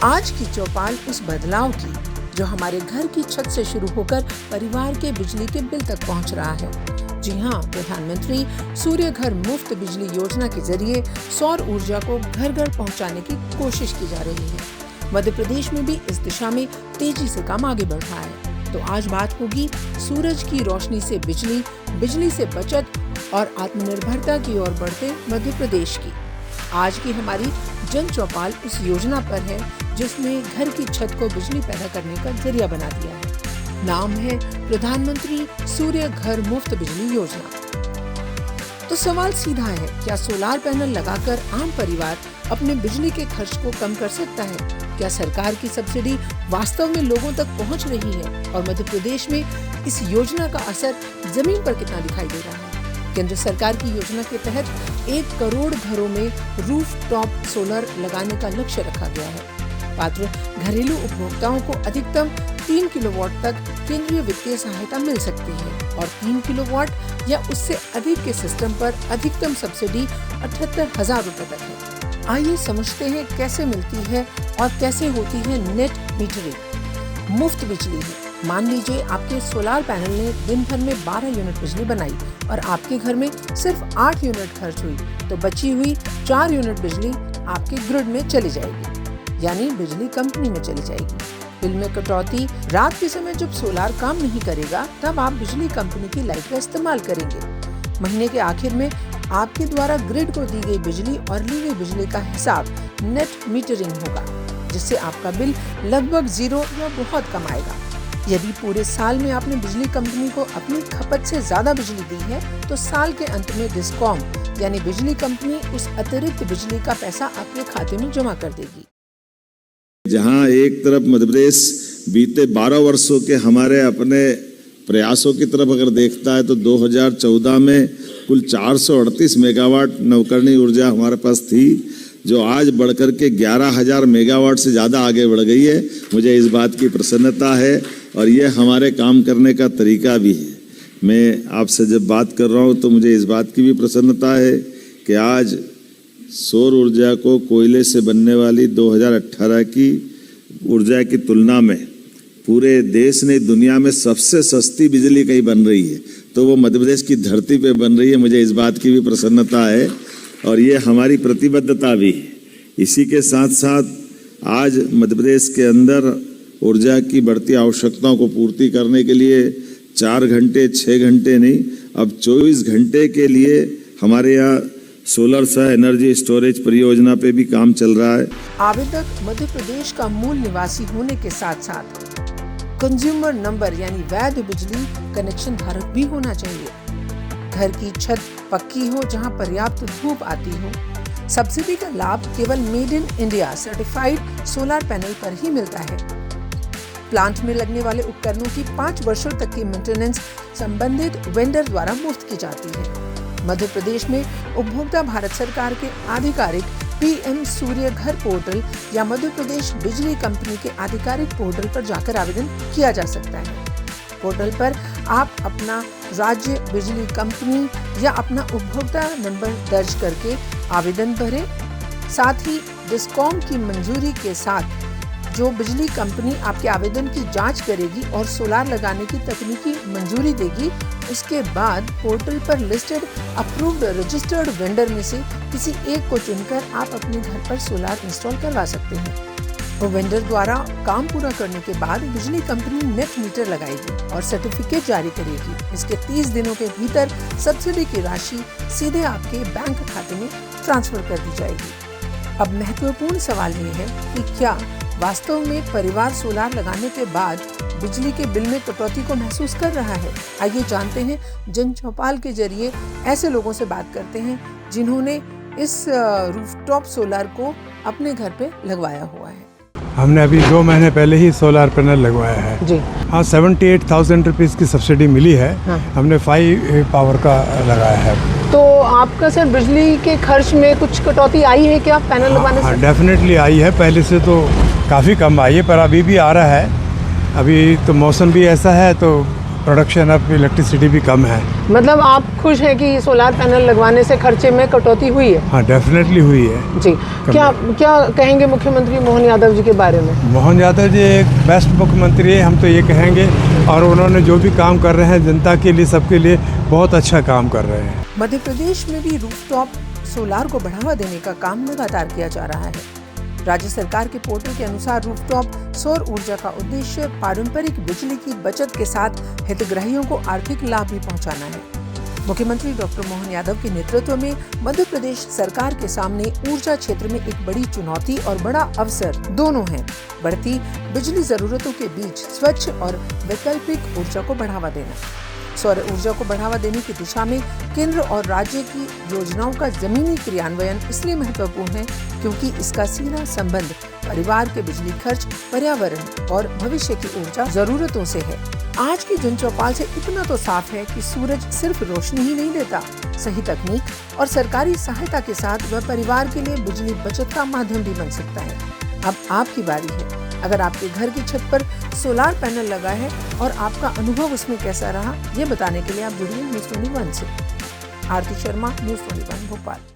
आज की चौपाल उस बदलाव की जो हमारे घर की छत से शुरू होकर परिवार के बिजली के बिल तक पहुंच रहा है। जी हाँ, प्रधानमंत्री सूर्य घर मुफ्त बिजली योजना के जरिए सौर ऊर्जा को घर घर पहुंचाने की कोशिश की जा रही है। मध्य प्रदेश में भी इस दिशा में तेजी से काम आगे बढ़ रहा है। तो आज बात होगी सूरज की रोशनी से बिजली, बिजली से बचत और आत्मनिर्भरता की ओर बढ़ते मध्य प्रदेश की। आज की हमारी जन चौपाल उस योजना पर है जिसने घर की छत को बिजली पैदा करने का जरिया बना दिया है। नाम है प्रधानमंत्री सूर्य घर मुफ्त बिजली योजना। तो सवाल सीधा है, क्या सोलार पैनल लगाकर आम परिवार अपने बिजली के खर्च को कम कर सकता है? क्या सरकार की सब्सिडी वास्तव में लोगों तक पहुंच रही है? और मध्य प्रदेश में इस योजना का असर जमीन पर कितना दिखाई दे रहा है? केंद्र सरकार की योजना के तहत 1 करोड़ घरों में रूफ टॉप सोलर लगाने का लक्ष्य रखा गया है। पात्र घरेलू उपभोक्ताओं को अधिकतम 3 किलोवाट तक केंद्रीय वित्तीय सहायता मिल सकती है और 3 किलोवाट या उससे अधिक के सिस्टम पर अधिकतम सब्सिडी 78,000 रुपए तक है। आइए समझते हैं कैसे मिलती है और कैसे होती है नेट मीटरिंग। मुफ्त बिजली है। मान लीजिए आपके सोलार पैनल ने दिन भर में 12 यूनिट बिजली बनाई और आपके घर में सिर्फ 8 यूनिट खर्च हुई, तो बची हुई 4 यूनिट बिजली आपके ग्रिड में चली जाएगी, यानी बिजली कंपनी में चली जाएगी। बिल में कटौती, रात के समय जब सोलार काम नहीं करेगा तब आप बिजली कंपनी की लाइट का इस्तेमाल करेंगे। महीने के आखिर में आपके द्वारा ग्रिड को दी गई बिजली और ली गई बिजली का हिसाब नेट मीटरिंग होगा, जिससे आपका बिल लगभग 0 या बहुत कम आएगा। यदि पूरे साल में आपने बिजली कंपनी को अपनी खपत से ज्यादा बिजली दी है, तो साल के अंत में डिस्कॉम यानी बिजली कंपनी उस अतिरिक्त बिजली का पैसा आपके खाते में जमा कर देगी। जहां एक तरफ मध्य प्रदेश बीते 12 वर्षों के हमारे अपने प्रयासों की तरफ अगर देखता है तो 2014 में कुल 438 मेगावाट नवकरणीय ऊर्जा हमारे पास थी, जो आज बढ़कर के 11,000 मेगावाट से ज़्यादा आगे बढ़ गई है। मुझे इस बात की प्रसन्नता है और ये हमारे काम करने का तरीका भी है। मैं आपसे जब बात कर रहा हूँ तो मुझे इस बात की भी प्रसन्नता है कि आज सौर ऊर्जा को कोयले से बनने वाली 2018 की ऊर्जा की तुलना में पूरे देश ने दुनिया में सबसे सस्ती बिजली कहीं बन रही है, तो वो मध्य प्रदेश की धरती पे बन रही है। मुझे इस बात की भी प्रसन्नता है और ये हमारी प्रतिबद्धता भी है। इसी के साथ साथ आज मध्य प्रदेश के अंदर ऊर्जा की बढ़ती आवश्यकताओं को पूर्ति करने के लिए 4 घंटे 6 घंटे नहीं, अब 24 घंटे के लिए हमारे यहाँ सोलर सह एनर्जी स्टोरेज परियोजना पे भी काम चल रहा है। आवेदक मध्य प्रदेश का मूल निवासी होने के साथ साथ कंज्यूमर नंबर यानी वैध बिजली कनेक्शन धारक भी होना चाहिए। घर की छत पक्की हो जहां पर्याप्त धूप आती हो। सब्सिडी का लाभ केवल made in India certified solar panel पर ही मिलता है। प्लांट में लगने वाले उपकरणों की 5 वर्षों तक की मेंटेनेंस संबंधित वेंडर द्वारा मुफ्त की जाती है। मध्य प्रदेश में उपभोक्ता भारत सरकार के आधिकारिक PM सूर्य घर पोर्टल या मध्य प्रदेश बिजली कंपनी के आधिकारिक पोर्टल पर जाकर आवेदन किया जा सकता है। पोर्टल पर आप अपना राज्य बिजली कंपनी या अपना उपभोक्ता नंबर दर्ज करके आवेदन भरें। साथ ही डिस्कॉम की मंजूरी के साथ जो बिजली कंपनी आपके आवेदन की जांच करेगी और सोलार लगाने की तकनीकी मंजूरी देगी, उसके बाद पोर्टल पर लिस्टेड अप्रूव्ड रजिस्टर्ड वेंडर में से किसी एक को चुनकर आप अपने घर पर सोलार इंस्टॉल करवा सकते हैं। वो वेंडर द्वारा काम पूरा करने के बाद बिजली कंपनी नेट मीटर लगाएगी और सर्टिफिकेट जारी करेगी। इसके 30 दिनों के भीतर सब्सिडी की राशि सीधे आपके बैंक खाते में ट्रांसफर कर दी जाएगी। अब महत्वपूर्ण सवाल ये है कि क्या वास्तव में परिवार सोलार लगाने के बाद बिजली के बिल में कटौती को महसूस कर रहा है? आइए जानते हैं, जन चौपाल के जरिए ऐसे लोगों से बात करते हैं जिन्होंने इस रूफटॉप सोलार को अपने घर पे लगवाया हुआ है। हमने अभी 2 महीने पहले ही सोलार पैनल लगवाया है जी। हाँ, 78,000 रुपीज़ की सब्सिडी मिली है। हाँ। हमने 5 पावर का लगाया है। तो आपका सर बिजली के खर्च में कुछ कटौती आई है क्या पैनल लगवाने से? डेफिनेटली आई है, पहले से तो काफ़ी कम आई है, पर अभी भी आ रहा है। अभी तो मौसम भी ऐसा है तो प्रोडक्शन ऑफ इलेक्ट्रिसिटी भी कम है। मतलब आप खुश हैं कि सोलार पैनल लगवाने से खर्चे में कटौती हुई है? हाँ, डेफिनेटली हुई है जी। क्या कहेंगे मुख्यमंत्री मोहन यादव जी के बारे में? मोहन यादव जी एक बेस्ट मुख्यमंत्री है, हम तो ये कहेंगे, और उन्होंने जो भी काम कर रहे हैं जनता के लिए, सबके लिए बहुत अच्छा काम कर रहे हैं। मध्य प्रदेश में भी रूफटॉप सोलार को बढ़ावा देने का काम लगातार किया जा रहा है। राज्य सरकार के पोर्टल के अनुसार रूफटॉप सौर ऊर्जा का उद्देश्य पारंपरिक बिजली की बचत के साथ हितग्राहियों को आर्थिक लाभ भी पहुंचाना है। मुख्यमंत्री डॉक्टर मोहन यादव के नेतृत्व में मध्य प्रदेश सरकार के सामने ऊर्जा क्षेत्र में एक बड़ी चुनौती और बड़ा अवसर दोनों है। बढ़ती बिजली जरूरतों के बीच स्वच्छ और वैकल्पिक ऊर्जा को बढ़ावा देना। सौर ऊर्जा को बढ़ावा देने की दिशा में केंद्र और राज्य की योजनाओं का जमीनी क्रियान्वयन इसलिए महत्वपूर्ण है क्योंकि इसका सीधा संबंध परिवार के बिजली खर्च, पर्यावरण और भविष्य की ऊर्जा जरूरतों से है। आज की जन चौपाल से इतना तो साफ है कि सूरज सिर्फ रोशनी ही नहीं देता, सही तकनीक और सरकारी सहायता के साथ वह परिवार के लिए बिजली बचत का माध्यम भी बन सकता है। अब आपकी बारी है। अगर आपके घर की छत पर सोलार पैनल लगा है और आपका अनुभव उसमें कैसा रहा, ये बताने के लिए आप जुड़िए न्यूज़ 21 से। आरती शर्मा, न्यूज़ 21 भोपाल।